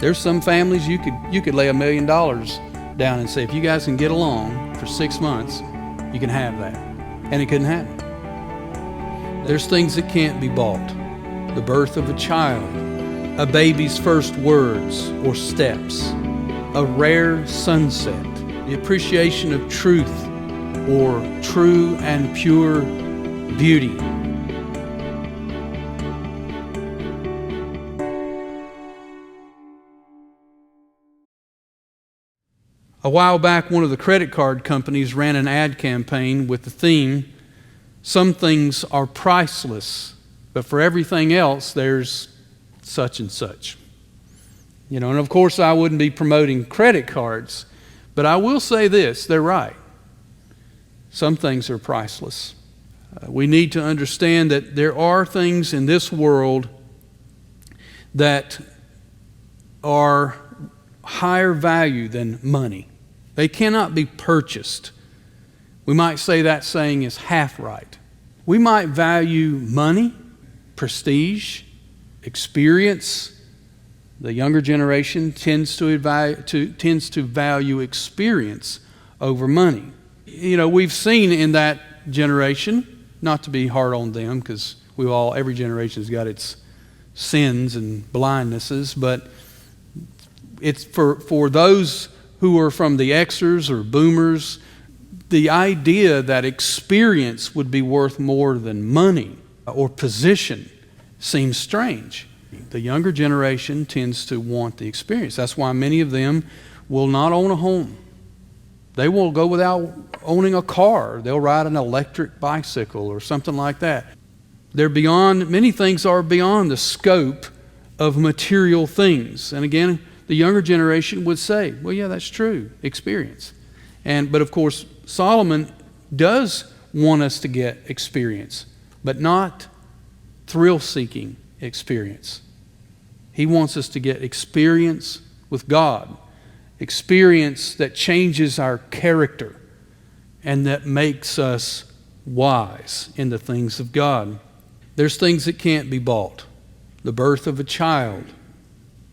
There's some families you could lay $1 million down and say, if you guys can get along for 6 months, you can have that. And it couldn't happen. There's things that can't be bought. The birth of a child, a baby's first words or steps, a rare sunset, the appreciation of truth or true and pure beauty. A while back, one of the credit card companies ran an ad campaign with the theme, "Some things are priceless, but for everything else, there's such and such." And of course, I wouldn't be promoting credit cards, but I will say this, they're right. Some things are priceless. We need to understand that there are things in this world that are higher value than money. They cannot be purchased. We might say that saying is half right. We might value money, prestige, experience. The younger generation tends to value experience over money. We've seen in that generation, not to be hard on them, because every generation's got its sins and blindnesses, but it's for those who are from the Xers or boomers, the idea that experience would be worth more than money or position seems strange. The younger generation tends to want the experience. That's why many of them will not own a home. They will go without owning a car. They'll ride an electric bicycle or something like that. Many things are beyond the scope of material things. And again, the younger generation would say, well, yeah, that's true, experience. But of course, Solomon does want us to get experience, but not thrill-seeking experience. He wants us to get experience with God, experience that changes our character and that makes us wise in the things of God. There's things that can't be bought. The birth of a child,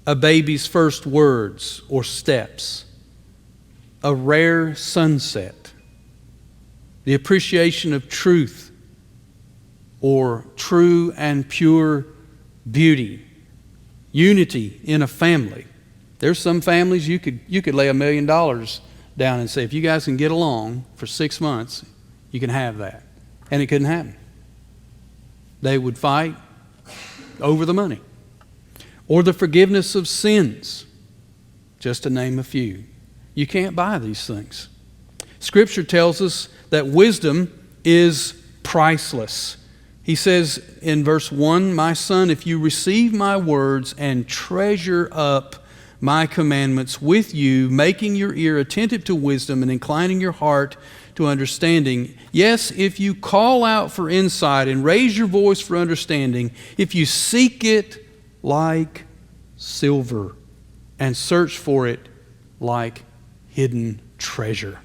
a baby's first words or steps, a rare sunset, the appreciation of truth or true and pure beauty, unity in a family. There's some families you could lay $1 million down and say, if you guys can get along for 6 months, you can have that. And it couldn't happen. They would fight over the money. Or the forgiveness of sins, just to name a few. You can't buy these things. Scripture tells us that wisdom is priceless. He says in verse 1, "My son, if you receive my words and treasure up my commandments with you, making your ear attentive to wisdom and inclining your heart to understanding. Yes, if you call out for insight and raise your voice for understanding, if you seek it like silver and search for it like hidden treasure."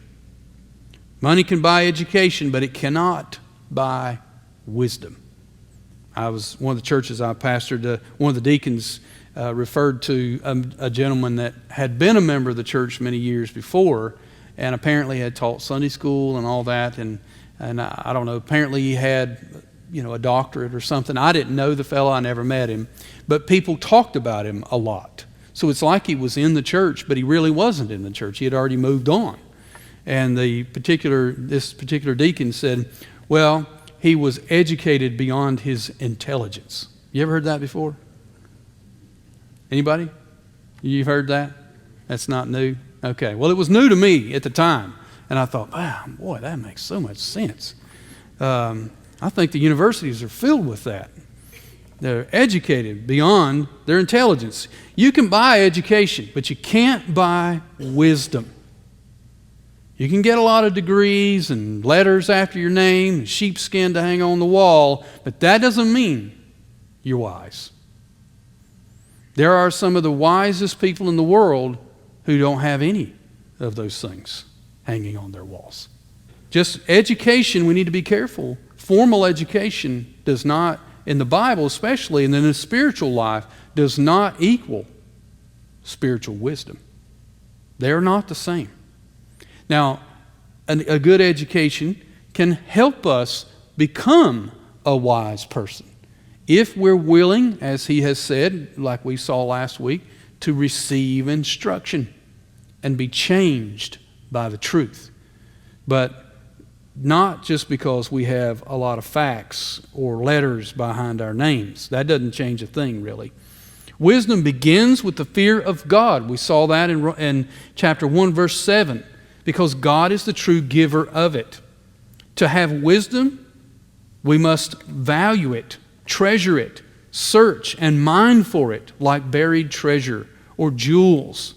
Money can buy education, but it cannot buy wisdom. One of the churches I pastored, one of the deacons referred to a gentleman that had been a member of the church many years before and apparently had taught Sunday school and all that, and I don't know, apparently he had a doctorate or something. I didn't know the fellow, I never met him, but people talked about him a lot. So it's like he was in the church, but he really wasn't in the church. He had already moved on. And this particular deacon said, well, he was educated beyond his intelligence. You ever heard that before? Anybody? You've heard that? That's not new? Okay. Well, it was new to me at the time. And I thought, wow, boy, that makes so much sense. I think the universities are filled with that. They're educated beyond their intelligence. You can buy education, but you can't buy wisdom. You can get a lot of degrees and letters after your name and sheepskin to hang on the wall, but that doesn't mean you're wise. There are some of the wisest people in the world who don't have any of those things hanging on their walls. Just education, we need to be careful. Formal education does not, in the Bible especially, and in the spiritual life, does not equal spiritual wisdom. They're not the same. Now, a good education can help us become a wise person if we're willing, as he has said, like we saw last week, to receive instruction and be changed by the truth. But not just because we have a lot of facts or letters behind our names. That doesn't change a thing, really. Wisdom begins with the fear of God. We saw that in chapter 1, verse 7, because God is the true giver of it. To have wisdom, we must value it, treasure it, search and mine for it like buried treasure or jewels.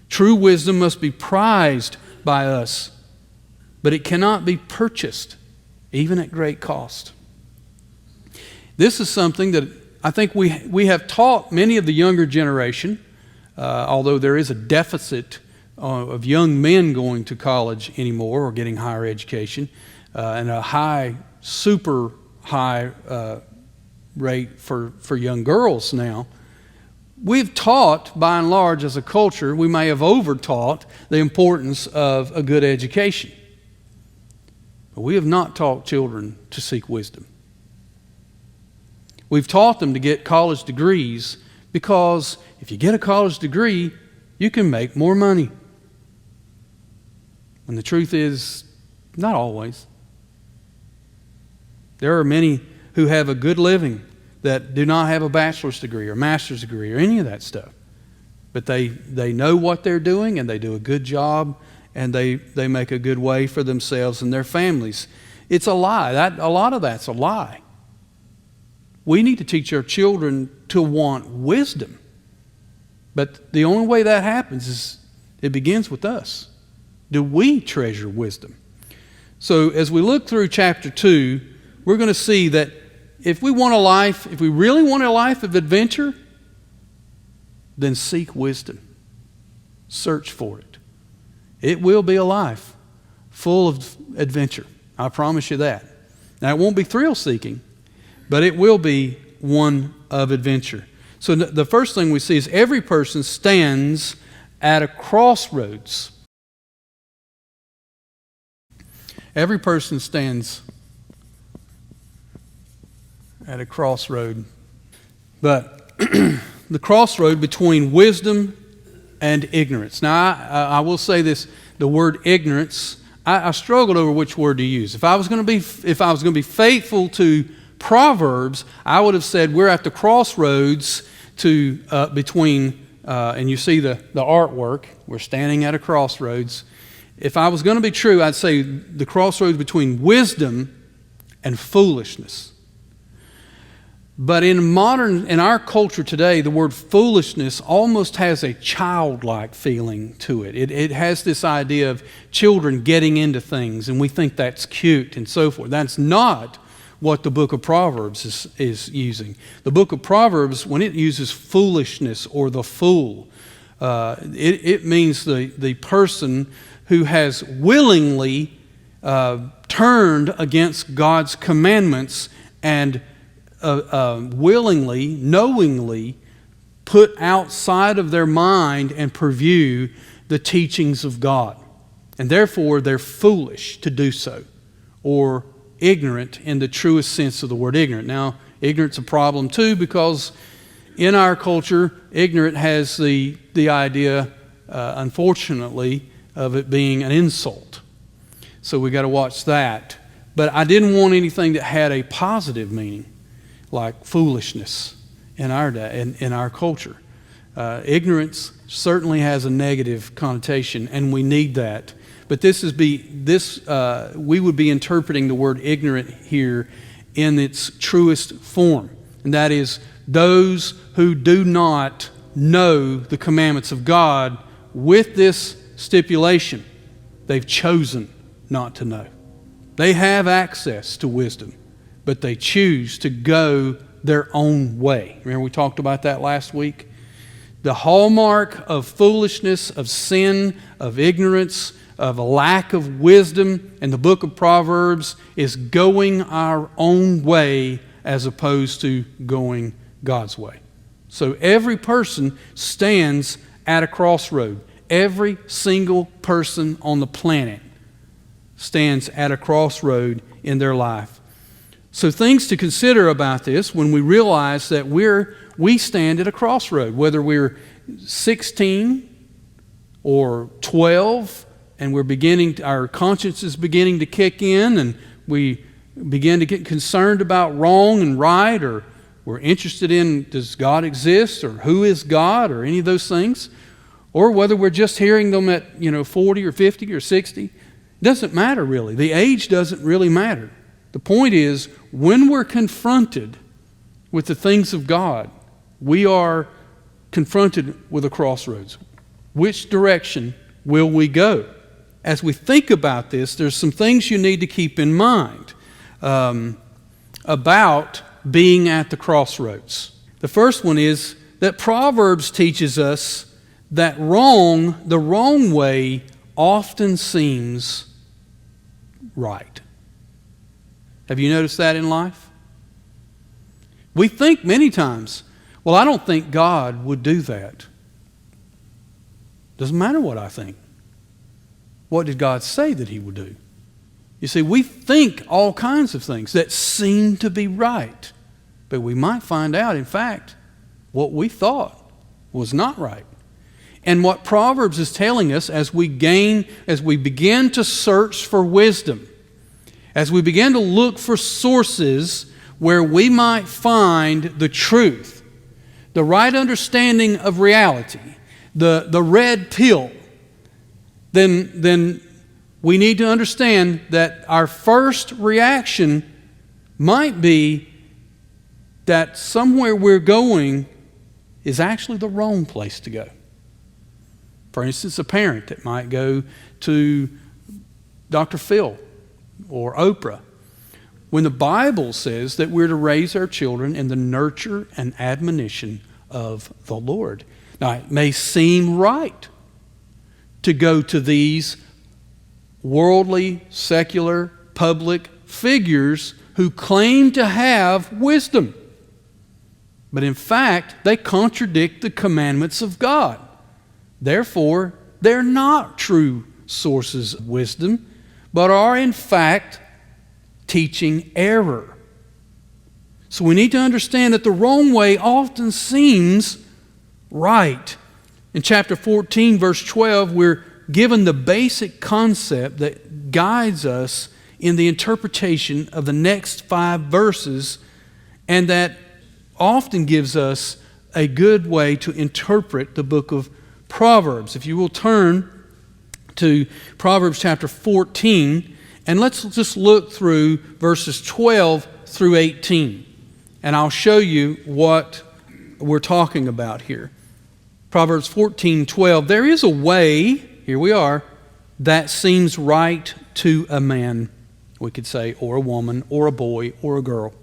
True wisdom must be prized by us, but it cannot be purchased, even at great cost. This is something that I think we have taught many of the younger generation, although there is a deficit of young men going to college anymore or getting higher education, and a super high rate for young girls now. We've taught, by and large, as a culture, we may have over-taught the importance of a good education. But we have not taught children to seek wisdom. We've taught them to get college degrees because if you get a college degree, you can make more money. And the truth is, not always. There are many who have a good living that do not have a bachelor's degree or master's degree or any of that stuff. But they know what they're doing and they do a good job and they make a good way for themselves and their families. It's a lie. A lot of that's a lie. We need to teach our children to want wisdom. But the only way that happens is it begins with us. Do we treasure wisdom? So as we look through chapter 2, we're going to see that if we really want a life of adventure, then seek wisdom. Search for it. It will be a life full of adventure. I promise you that. Now, it won't be thrill-seeking, but it will be one of adventure. So the first thing we see is every person stands at a crossroads. Every person stands at a crossroad. But the crossroad between wisdom and ignorance. Now, I will say this, the word ignorance, I struggled over which word to use. If I was going to be faithful to Proverbs, I would have said we're at the crossroads between, and you see the artwork, we're standing at a crossroads. If I was going to be true, I'd say the crossroads between wisdom and foolishness. But in our culture today, the word foolishness almost has a childlike feeling to it. It has this idea of children getting into things, and we think that's cute and so forth. That's not what the book of Proverbs is using. The book of Proverbs, when it uses foolishness or the fool, it means the person who has willingly turned against God's commandments and willingly, knowingly put outside of their mind and purview the teachings of God. And therefore, they're foolish to do so, or ignorant in the truest sense of the word ignorant. Now, ignorant's a problem too, because in our culture, ignorant has the idea, unfortunately, of it being an insult. So we got to watch that. But I didn't want anything that had a positive meaning, like foolishness in our day, in our culture. Ignorance certainly has a negative connotation, and we need that. But we would be interpreting the word ignorant here in its truest form, and that is those who do not know the commandments of God with this stipulation. They've chosen not to know. They have access to wisdom, but they choose to go their own way. Remember we talked about that last week? The hallmark of foolishness, of sin, of ignorance, of a lack of wisdom in the book of Proverbs is going our own way as opposed to going God's way. So every person stands at a crossroad. Every single person on the planet stands at a crossroad in their life. So things to consider about this when we realize that we stand at a crossroad, whether we're 16 or 12 and our conscience is beginning to kick in and we begin to get concerned about wrong and right, or we're interested in, does God exist, or who is God, or any of those things, or whether we're just hearing them at 40 or 50 or 60. It doesn't matter really. The age doesn't really matter. The point is, when we're confronted with the things of God, we are confronted with a crossroads. Which direction will we go? As we think about this, there's some things you need to keep in mind about being at the crossroads. The first one is that Proverbs teaches us that the wrong way often seems right. Have you noticed that in life? We think many times, well, I don't think God would do that. Doesn't matter what I think. What did God say that He would do? You see, we think all kinds of things that seem to be right, but we might find out, in fact, what we thought was not right. And what Proverbs is telling us as we begin to search for wisdom, as we begin to look for sources where we might find the truth, the right understanding of reality, the red pill, then we need to understand that our first reaction might be that somewhere we're going is actually the wrong place to go. For instance, a parent that might go to Dr. Phil or Oprah, when the Bible says that we're to raise our children in the nurture and admonition of the Lord. Now, it may seem right to go to these worldly, secular, public figures who claim to have wisdom. But in fact, they contradict the commandments of God. Therefore, they're not true sources of wisdom, but are in fact teaching error. So we need to understand that the wrong way often seems right. In chapter 14, verse 12, we're given the basic concept that guides us in the interpretation of the next 5 verses, and that often gives us a good way to interpret the book of Proverbs. If you will turn to Proverbs chapter 14, and let's just look through verses 12 through 18, and I'll show you what we're talking about here. Proverbs 14:12, there is a way, here we are, that seems right to a man, we could say, or a woman, or a boy, or a girl.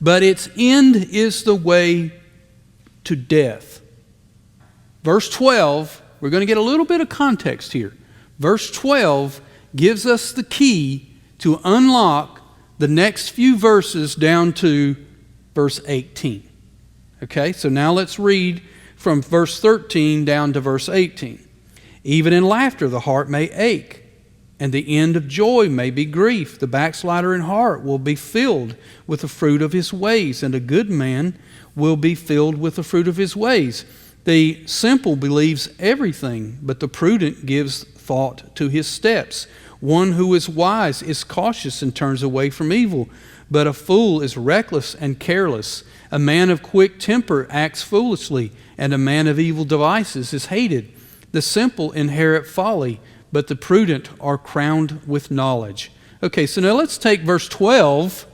But its end is the way to death. Verse 12, we're going to get a little bit of context here. Verse 12 gives us the key to unlock the next few verses down to verse 18. Okay, so now let's read from verse 13 down to verse 18. Even in laughter the heart may ache, and the end of joy may be grief. The backslider in heart will be filled with the fruit of his ways, and a good man will be filled with the fruit of his ways. The simple believes everything, but the prudent gives thought to his steps. One who is wise is cautious and turns away from evil, but a fool is reckless and careless. A man of quick temper acts foolishly, and a man of evil devices is hated. The simple inherit folly, but the prudent are crowned with knowledge. Okay, so now let's take verse 12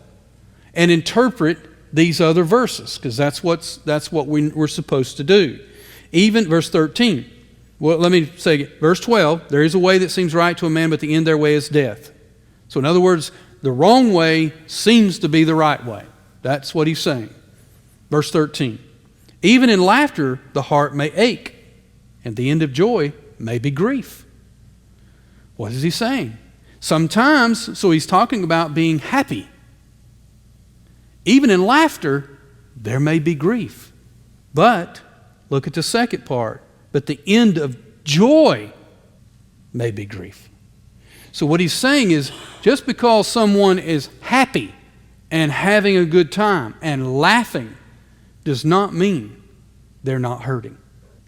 and interpret these other verses, because that's what we're supposed to do. Even verse 13. Well, let me say it. Verse 12, there is a way that seems right to a man, but the end of their way is death. So in other words, the wrong way seems to be the right way. That's what he's saying. Verse 13. Even in laughter the heart may ache, and the end of joy may be grief. What is he saying? Sometimes, so he's talking about being happy. Even in laughter, there may be grief. But, look at the second part. but the end of joy may be grief. So what he's saying is, just because someone is happy and having a good time and laughing does not mean they're not hurting.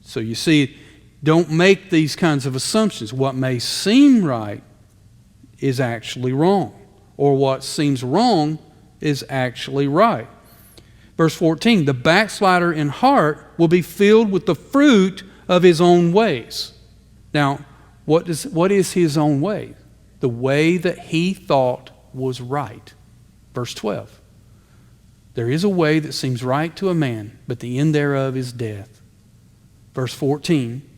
So you see, don't make these kinds of assumptions. What may seem right is actually wrong, or what seems wrong is actually right. Verse 14, the backslider in heart will be filled with the fruit of his own ways. Now, what is his own way? The way that he thought was right. Verse 12, there is a way that seems right to a man, but the end thereof is death. Verse 14,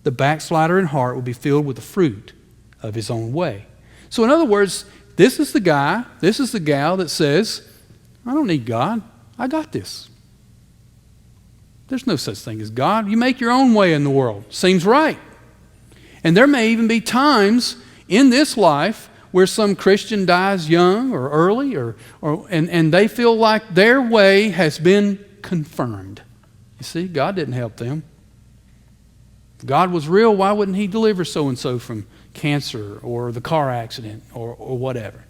the backslider in heart will be filled with the fruit of his own way. So in other words, this is the guy, this is the gal that says, I don't need God. I got this. There's no such thing as God. You make your own way in the world. Seems right. And there may even be times in this life where some Christian dies young or early and they feel like their way has been confirmed. You see, God didn't help them. If God was real, why wouldn't he deliver so-and-so from cancer or the car accident or whatever?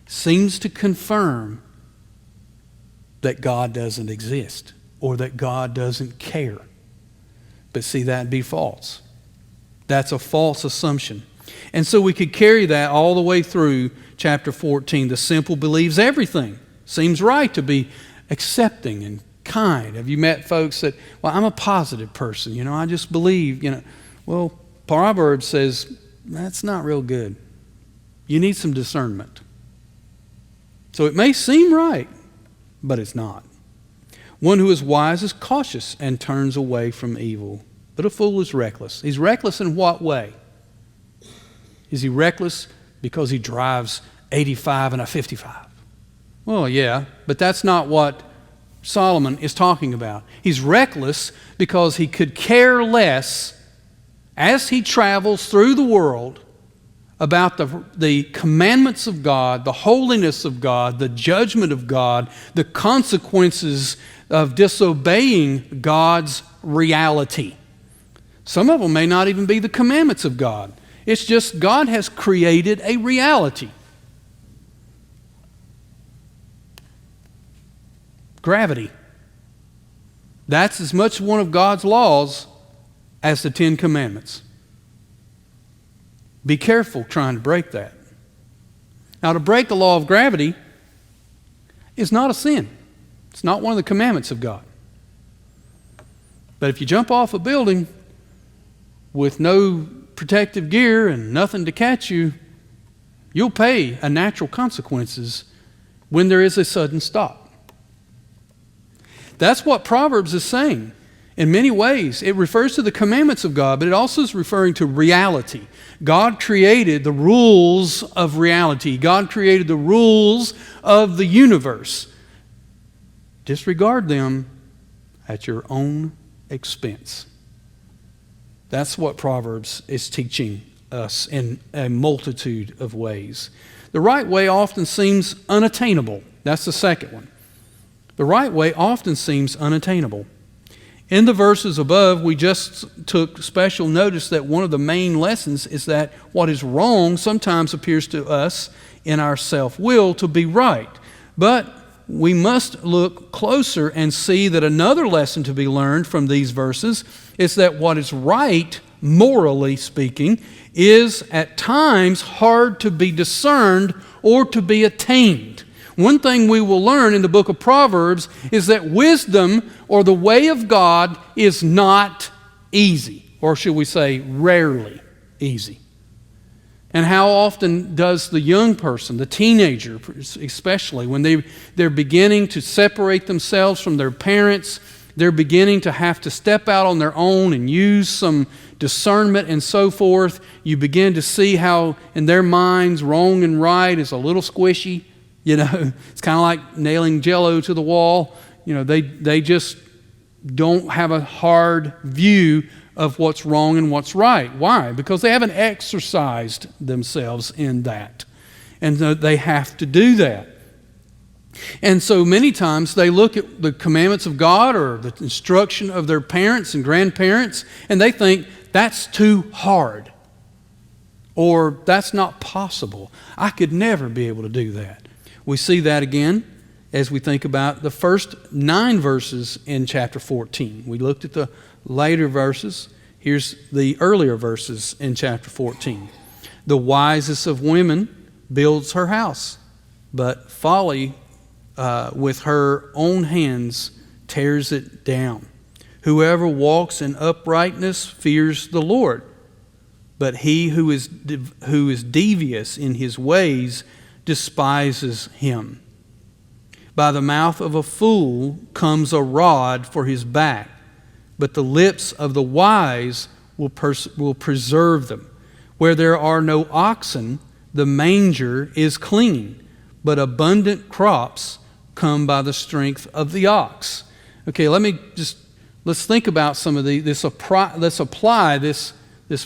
Seems to confirm that God doesn't exist or that God doesn't care. But see, that'd be false. That's a false assumption. And so we could carry that all the way through chapter 14. The simple believes everything. Seems right to be accepting and kind. Have you met folks that, well, I'm a positive person, I just believe, Well, Proverbs says that's not real good. You need some discernment. So it may seem right, but it's not. One who is wise is cautious and turns away from evil. But a fool is reckless. He's reckless in what way? Is he reckless because he drives 85 and a 55? Well, yeah, but that's not what Solomon is talking about. He's reckless because he could care less as he travels through the world about the commandments of God, the holiness of God, the judgment of God, the consequences of disobeying God's reality. Some of them may not even be the commandments of God. It's just God has created a reality. Gravity. That's as much one of God's laws as the Ten Commandments. Be careful trying to break that. Now, to break the law of gravity is not a sin. It's not one of the commandments of God. But if you jump off a building with no protective gear and nothing to catch you, you'll pay a natural consequences when there is a sudden stop. That's what Proverbs is saying. In many ways, it refers to the commandments of God, but it also is referring to reality. God created the rules of reality. God created the rules of the universe. Disregard them at your own expense. That's what Proverbs is teaching us in a multitude of ways. The right way often seems unattainable. That's the second one. The right way often seems unattainable. In the verses above, we just took special notice that one of the main lessons is that what is wrong sometimes appears to us in our self-will to be right. But we must look closer and see that another lesson to be learned from these verses is that what is right, morally speaking, is at times hard to be discerned or to be attained. One thing we will learn in the book of Proverbs is that wisdom or the way of God is not easy, or should we say rarely easy. And how often does the young person, the teenager especially, when they're beginning to separate themselves from their parents, they're beginning to have to step out on their own and use some discernment and so forth, you begin to see how in their minds wrong and right is a little squishy. It's kind of like nailing Jell-O to the wall. They just don't have a hard view of what's wrong and what's right. Why? Because they haven't exercised themselves in that. And they have to do that. And so many times they look at the commandments of God or the instruction of their parents and grandparents, and they think that's too hard, or that's not possible. I could never be able to do that. We see that again as we think about the first 9 verses in chapter 14. We looked at the later verses. Here's the earlier verses in chapter 14. The wisest of women builds her house, but folly with her own hands tears it down. Whoever walks in uprightness fears the Lord, but he who is devious in his ways despises him. By the mouth of a fool comes a rod for his back, but the lips of the wise will preserve them. Where there are no oxen, the manger is clean, but abundant crops come by the strength of the ox. Okay, let's think about some of let's apply this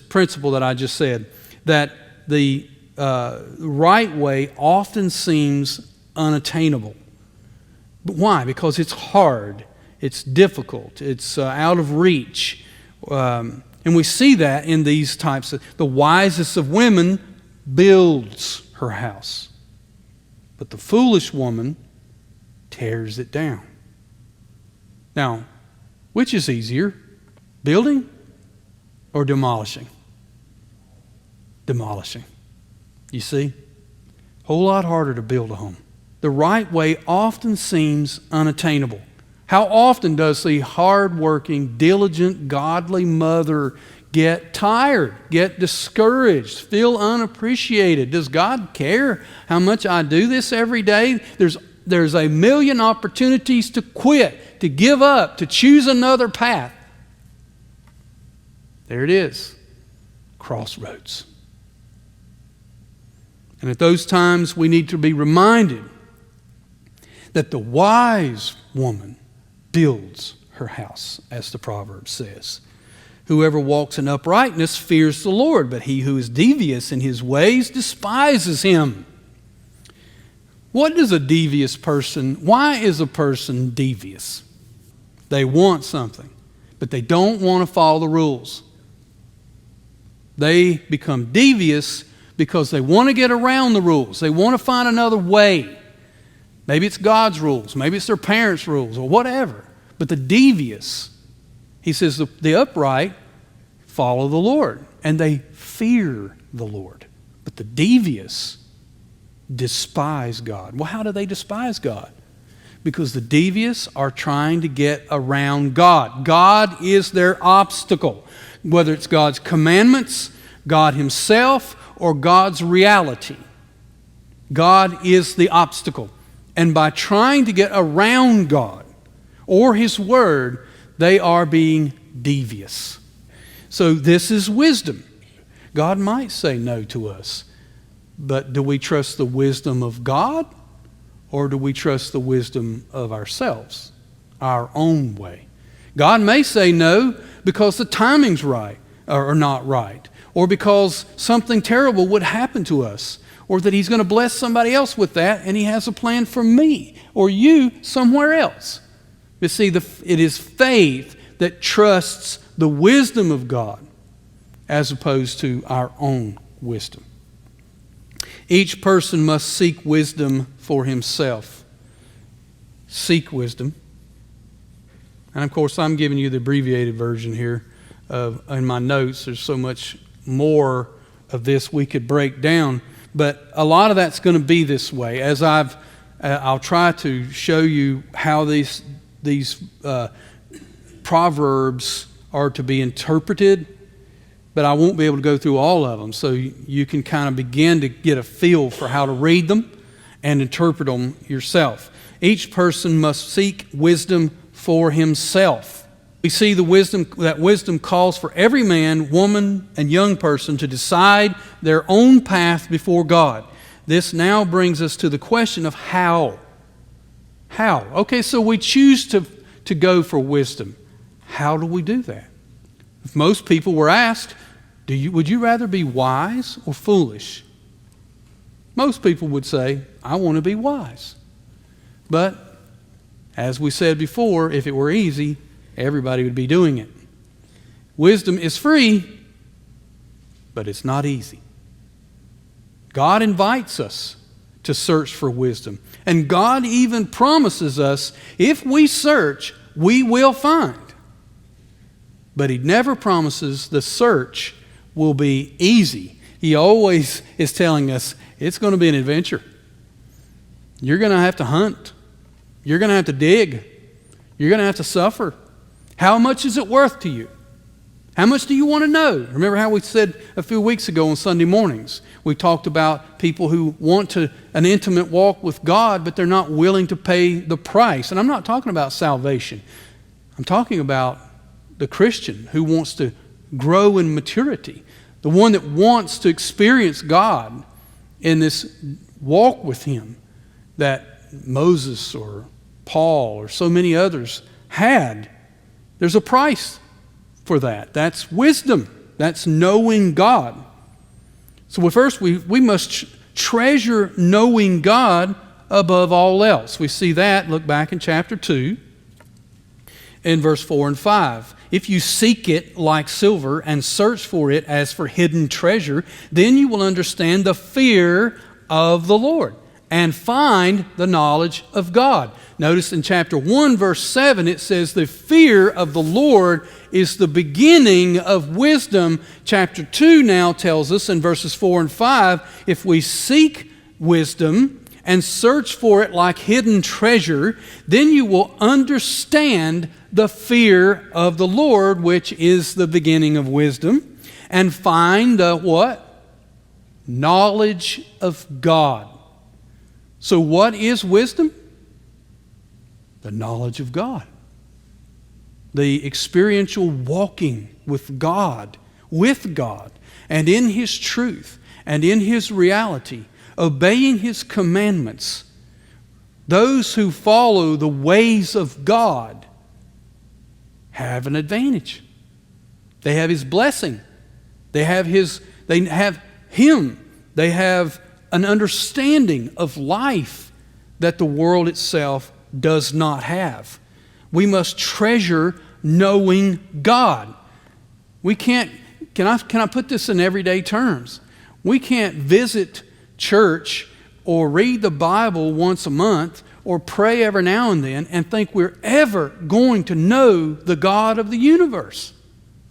principle that I just said, that the right way often seems unattainable. But why? Because it's hard, it's difficult, it's out of reach. And we see that in these types of, the wisest of women builds her house, but the foolish woman tears it down. Now, which is easier, building or demolishing? Demolishing. You see? A whole lot harder to build a home. The right way often seems unattainable. How often does the hard-working, diligent, godly mother get tired, get discouraged, feel unappreciated? Does God care how much I do this every day? There's a million opportunities to quit, to give up, to choose another path. There it is, crossroads. And at those times, we need to be reminded that the wise woman builds her house, as the proverb says. Whoever walks in uprightness fears the Lord, but he who is devious in his ways despises him. What does a devious person, why is a person devious? They want something, but they don't want to follow the rules. They become devious because they want to get around the rules. They want to find another way. Maybe it's God's rules. Maybe it's their parents' rules or whatever. But the devious, he says, the upright follow the Lord and they fear the Lord. But the devious despise God. Well, how do they despise God? Because the devious are trying to get around God. God is their obstacle. Whether it's God's commandments, God himself, or God's reality. God is the obstacle. And by trying to get around God or his word, they are being devious. So this is wisdom. God might say no to us, but do we trust the wisdom of God or do we trust the wisdom of ourselves, our own way? God may say no because the timing's right or not right, or because something terrible would happen to us, or that he's going to bless somebody else with that and he has a plan for me or you somewhere else. You see, it is faith that trusts the wisdom of God as opposed to our own wisdom. Each person must seek wisdom for himself. Seek wisdom. And of course, I'm giving you the abbreviated version here in my notes. There's so much more of this we could break down. But a lot of that's going to be this way. As I'll try to show you how these proverbs are to be interpreted, but I won't be able to go through all of them. So you can kind of begin to get a feel for how to read them and interpret them yourself. Each person must seek wisdom for himself. We see that wisdom calls for every man, woman, and young person to decide their own path before God. This now brings us to the question of how. How? Okay, so we choose to go for wisdom. How do we do that? If most people were asked, would you rather be wise or foolish? Most people would say, I want to be wise. But, as we said before, if it were easy, everybody would be doing it. Wisdom is free, but it's not easy. God invites us to search for wisdom. And God even promises us, if we search, we will find. But He never promises the search will be easy. He always is telling us it's going to be an adventure. You're going to have to hunt. You're going to have to dig. You're going to have to suffer. How much is it worth to you? How much do you want to know? Remember how we said a few weeks ago on Sunday mornings, we talked about people who want an intimate walk with God, but they're not willing to pay the price. And I'm not talking about salvation. I'm talking about the Christian who wants to grow in maturity, the one that wants to experience God in this walk with Him that Moses or Paul or so many others had. There's a price for that. That's wisdom. That's knowing God. So first we must treasure knowing God above all else. We see that, look back in chapter 2 in verse 4 and 5. If you seek it like silver and search for it as for hidden treasure, then you will understand the fear of the Lord and find the knowledge of God. Notice in chapter 1, verse 7, it says the fear of the Lord is the beginning of wisdom. Chapter 2 now tells us in verses 4 and 5, if we seek wisdom and search for it like hidden treasure, then you will understand the fear of the Lord, which is the beginning of wisdom, and find the what? Knowledge of God. So what is wisdom? The knowledge of God. The experiential walking with God, and in His truth, and in His reality, obeying His commandments. Those who follow the ways of God have an advantage. They have His blessing. They have Him. They have an understanding of life that the world itself does not have. We must treasure knowing God. We can't, can I put this in everyday terms? We can't visit church or read the Bible once a month or pray every now and then and think we're ever going to know the God of the universe.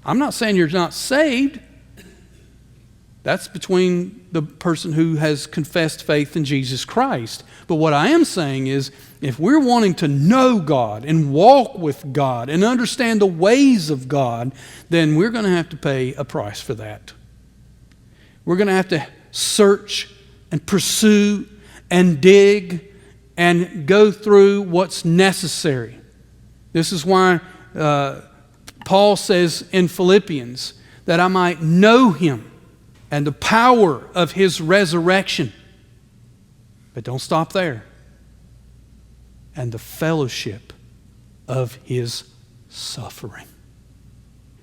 I'm not saying you're not saved. That's between the person who has confessed faith in Jesus Christ. But what I am saying is, if we're wanting to know God and walk with God and understand the ways of God, then we're going to have to pay a price for that. We're going to have to search and pursue and dig and go through what's necessary. This is why Paul says in Philippians that I might know Him and the power of His resurrection. But don't stop there. And the fellowship of His suffering.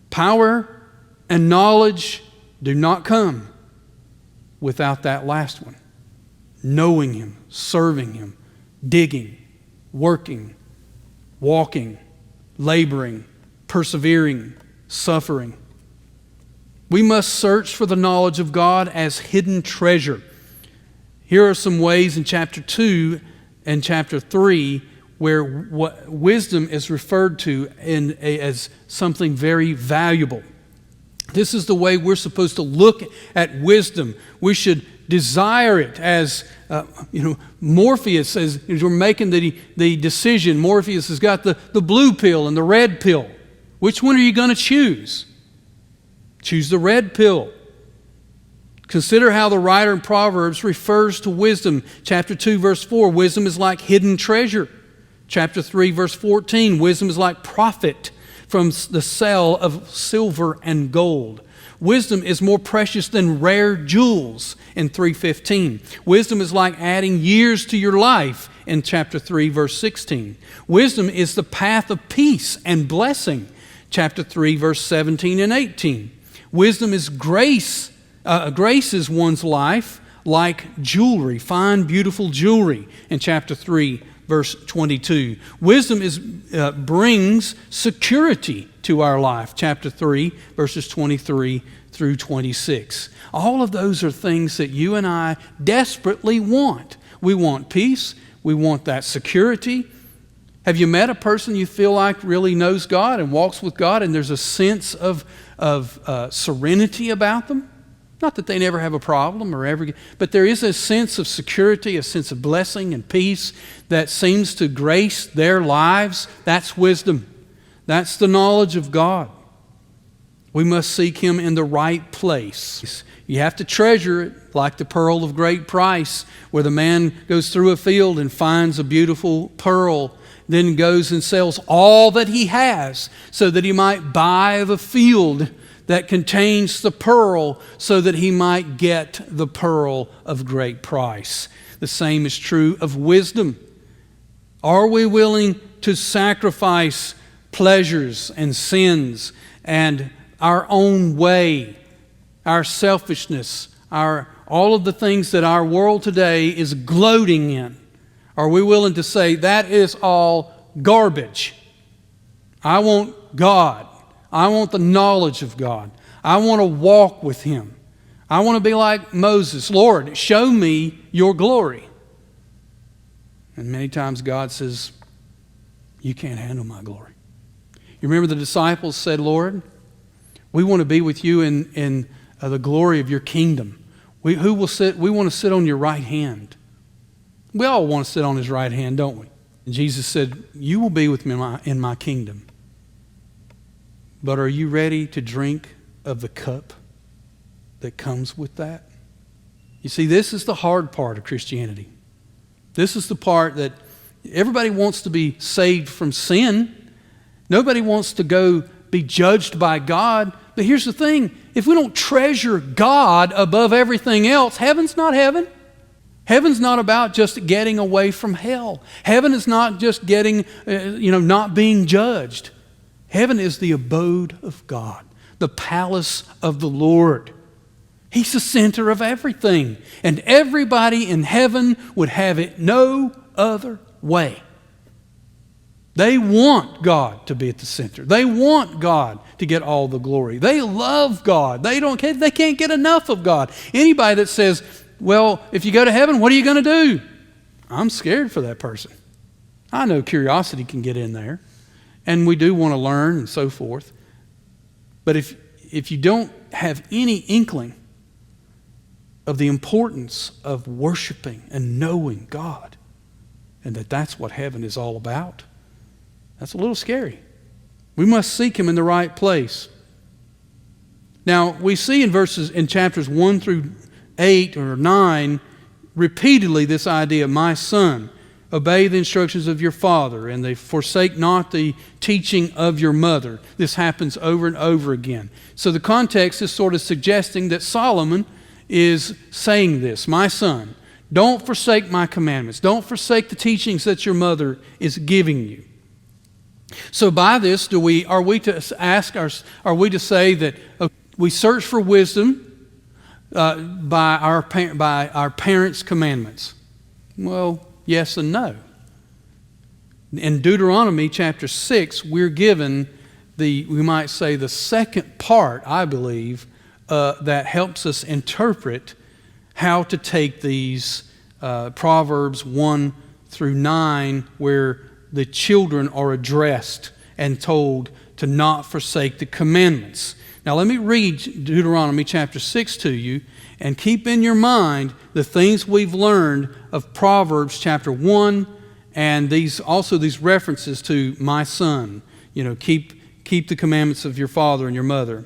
Power and knowledge do not come without that last one. Knowing Him, serving Him, digging, working, walking, laboring, persevering, suffering. We must search for the knowledge of God as hidden treasure. Here are some ways in chapter 2 and chapter 3 where wisdom is referred to as something very valuable. This is the way we're supposed to look at wisdom. We should desire it as, Morpheus says, as we're making the decision, Morpheus has got the blue pill and the red pill. Which one are you going to choose? Choose the red pill. Consider how the writer in Proverbs refers to wisdom. Chapter 2, verse 4, wisdom is like hidden treasure. Chapter 3, verse 14, wisdom is like profit from the sale of silver and gold. Wisdom is more precious than rare jewels in 3:15. Wisdom is like adding years to your life in chapter 3, verse 16. Wisdom is the path of peace and blessing. Chapter 3, verse 17 and 18. Wisdom is grace. Graces one's life like jewelry, fine, beautiful jewelry in chapter 3, verse 22. Wisdom brings security to our life. Chapter 3, verses 23 through 26. All of those are things that you and I desperately want. We want peace. We want that security. Have you met a person you feel like really knows God and walks with God, and there's a sense of serenity about them? Not that they never have a problem but there is a sense of security, a sense of blessing and peace that seems to grace their lives. That's wisdom. That's the knowledge of God. We must seek Him in the right place. You have to treasure it like the pearl of great price, where the man goes through a field and finds a beautiful pearl, then goes and sells all that he has so that he might buy the field that contains the pearl so that he might get the pearl of great price. The same is true of wisdom. Are we willing to sacrifice pleasures and sins and our own way, our selfishness, all of the things that our world today is gloating in? Are we willing to say, that is all garbage? I want God. I want the knowledge of God. I want to walk with Him. I want to be like Moses. Lord, show me your glory. And many times God says, you can't handle my glory. You remember the disciples said, Lord, we want to be with you in the glory of your kingdom. We want to sit on your right hand. We all want to sit on His right hand, don't we? And Jesus said, you will be with me in my kingdom. But are you ready to drink of the cup that comes with that? You see, this is the hard part of Christianity. This is the part that everybody wants to be saved from sin. Nobody wants to go be judged by God. But here's the thing. If we don't treasure God above everything else, heaven's not heaven. Heaven's not about just getting away from hell. Heaven is not just getting, not being judged. Heaven is the abode of God, the palace of the Lord. He's the center of everything. And everybody in heaven would have it no other way. They want God to be at the center. They want God to get all the glory. They love God. They can't get enough of God. Anybody that says, well, if you go to heaven, what are you going to do? I'm scared for that person. I know curiosity can get in there, and we do want to learn and so forth. But if you don't have any inkling of the importance of worshiping and knowing God, and that's what heaven is all about, that's a little scary. We must seek Him in the right place. Now, we see in chapters 1 through 8 or 9, repeatedly this idea, my son, obey the instructions of your father, and they forsake not the teaching of your mother. This happens over and over again. So the context is sort of suggesting that Solomon is saying this, my son, don't forsake my commandments. Don't forsake the teachings that your mother is giving you. So by this, are we to say that we search for wisdom by our parents' commandments? Well, yes and no. In Deuteronomy chapter 6, we're given we might say the second part, I believe, that helps us interpret how to take these Proverbs 1 through 9, where the children are addressed and told to not forsake the commandments. Now let me read Deuteronomy chapter 6 to you, and keep in your mind the things we've learned of Proverbs chapter 1, and these references to my son. Keep the commandments of your father and your mother.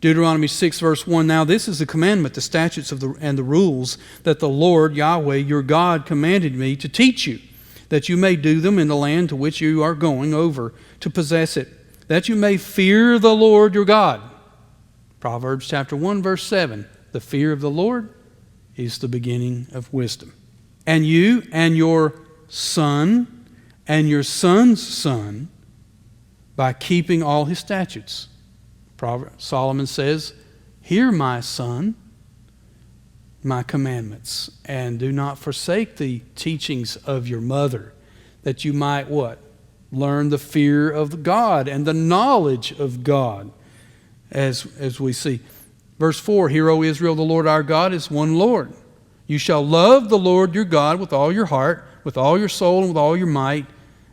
Deuteronomy 6 verse 1, now this is the commandment, the statutes and the rules that the Lord Yahweh your God commanded me to teach you, that you may do them in the land to which you are going over to possess it, that you may fear the Lord your God. Proverbs chapter 1 verse 7, the fear of the Lord is the beginning of wisdom. And you and your son and your son's son, by keeping all his statutes. Solomon says, hear my son, my commandments, and do not forsake the teachings of your mother, that you might what? Learn the fear of God and the knowledge of God, as we see. Verse 4, Hear, O Israel, the Lord our God is one Lord. You shall love the Lord your God with all your heart, with all your soul, and with all your might.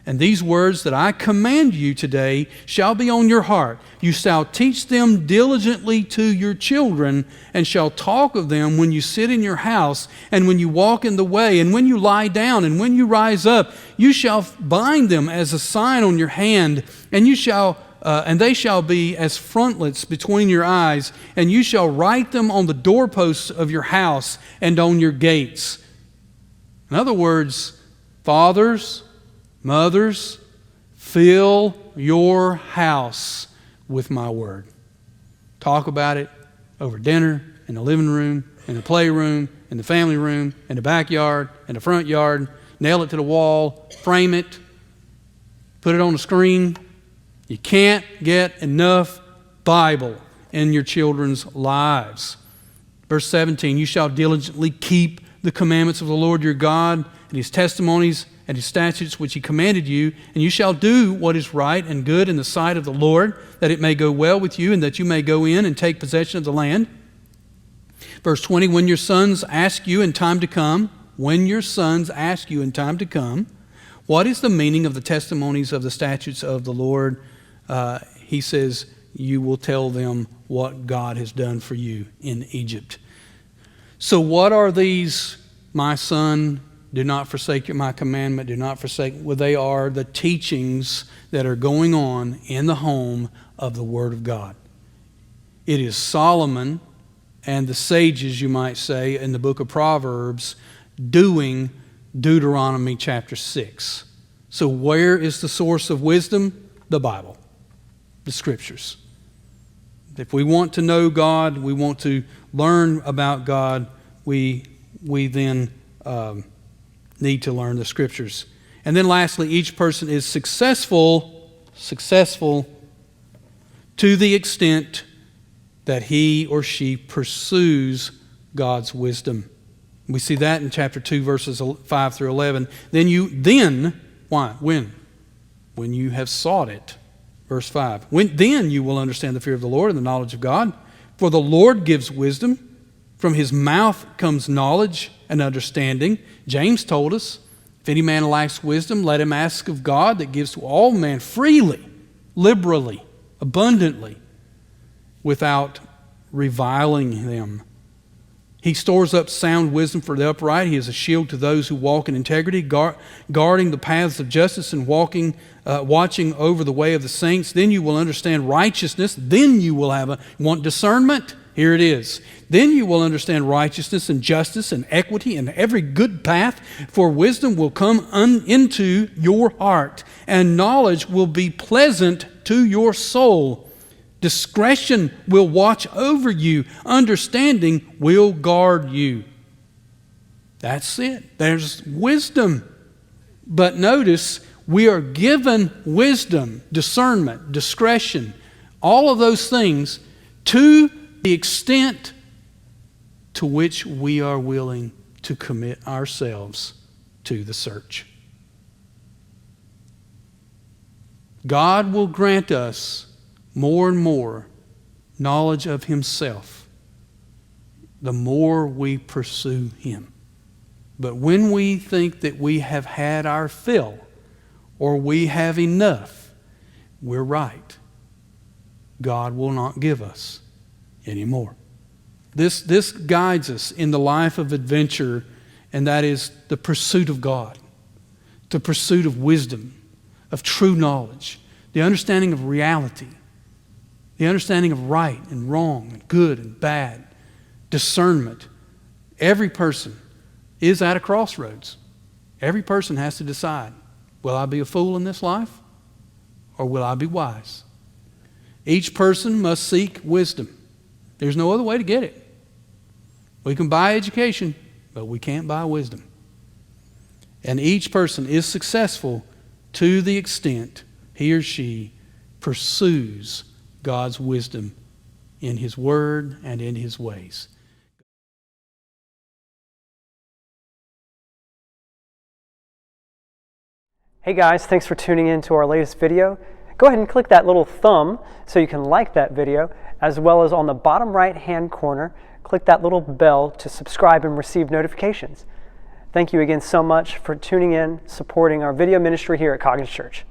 And these words that I command you today shall be on your heart. You shall teach them diligently to your children, and shall talk of them when you sit in your house, and when you walk in the way, and when you lie down, and when you rise up. You shall bind them as a sign on your hand, and they shall be as frontlets between your eyes, and you shall write them on the doorposts of your house and on your gates. In other words, fathers, mothers, fill your house with my word. Talk about it over dinner, in the living room, in the playroom, in the family room, in the backyard, in the front yard. Nail it to the wall, frame it, put it on the screen. You can't get enough Bible in your children's lives. Verse 17, You shall diligently keep the commandments of the Lord your God and His testimonies and His statutes which He commanded you, and you shall do what is right and good in the sight of the Lord, that it may go well with you, and that you may go in and take possession of the land. Verse 20, When your sons ask you in time to come, what is the meaning of the testimonies of the statutes of the Lord? He says, you will tell them what God has done for you in Egypt. So what are these, my son? Do not forsake my commandment. Do not forsake. Well, they are the teachings that are going on in the home of the Word of God. It is Solomon and the sages, you might say, in the book of Proverbs, doing Deuteronomy chapter 6. So where is the source of wisdom? The Bible, the Scriptures. If we want to know God, we want to learn about God, we then need to learn the Scriptures. And then lastly, each person is successful to the extent that he or she pursues God's wisdom. We see that in chapter 2, verses 5 through 11. When you have sought it. Verse 5. Then you will understand the fear of the Lord and the knowledge of God. For the Lord gives wisdom. From His mouth comes knowledge and understanding. James told us, if any man lacks wisdom, let him ask of God that gives to all men freely, liberally, abundantly, without reviling them. He stores up sound wisdom for the upright. He is a shield to those who walk in integrity, guarding the paths of justice and watching over the way of the saints. Then you will understand righteousness. Then you will want discernment? Here it is. Then you will understand righteousness and justice and equity and every good path, for wisdom will come into your heart, and knowledge will be pleasant to your soul. Discretion will watch over you. Understanding will guard you. That's it. There's wisdom. But notice, we are given wisdom, discernment, discretion, all of those things to the extent to which we are willing to commit ourselves to the search. God will grant us more and more knowledge of Himself the more we pursue Him. But when we think that we have had our fill or we have enough, we're right. God will not give us anymore. This guides us in the life of adventure, and that is the pursuit of God, the pursuit of wisdom, of true knowledge, the understanding of reality, the understanding of right and wrong and good and bad, discernment. Every person is at a crossroads. Every person has to decide, will I be a fool in this life or will I be wise? Each person must seek wisdom. There's no other way to get it. We can buy education, but we can't buy wisdom. And each person is successful to the extent he or she pursues God's wisdom in His Word and in His ways. Hey guys, thanks for tuning in to our latest video. Go ahead and click that little thumb so you can like that video, as well as on the bottom right hand corner, click that little bell to subscribe and receive notifications. Thank you again so much for tuning in, supporting our video ministry here at Coggins Church.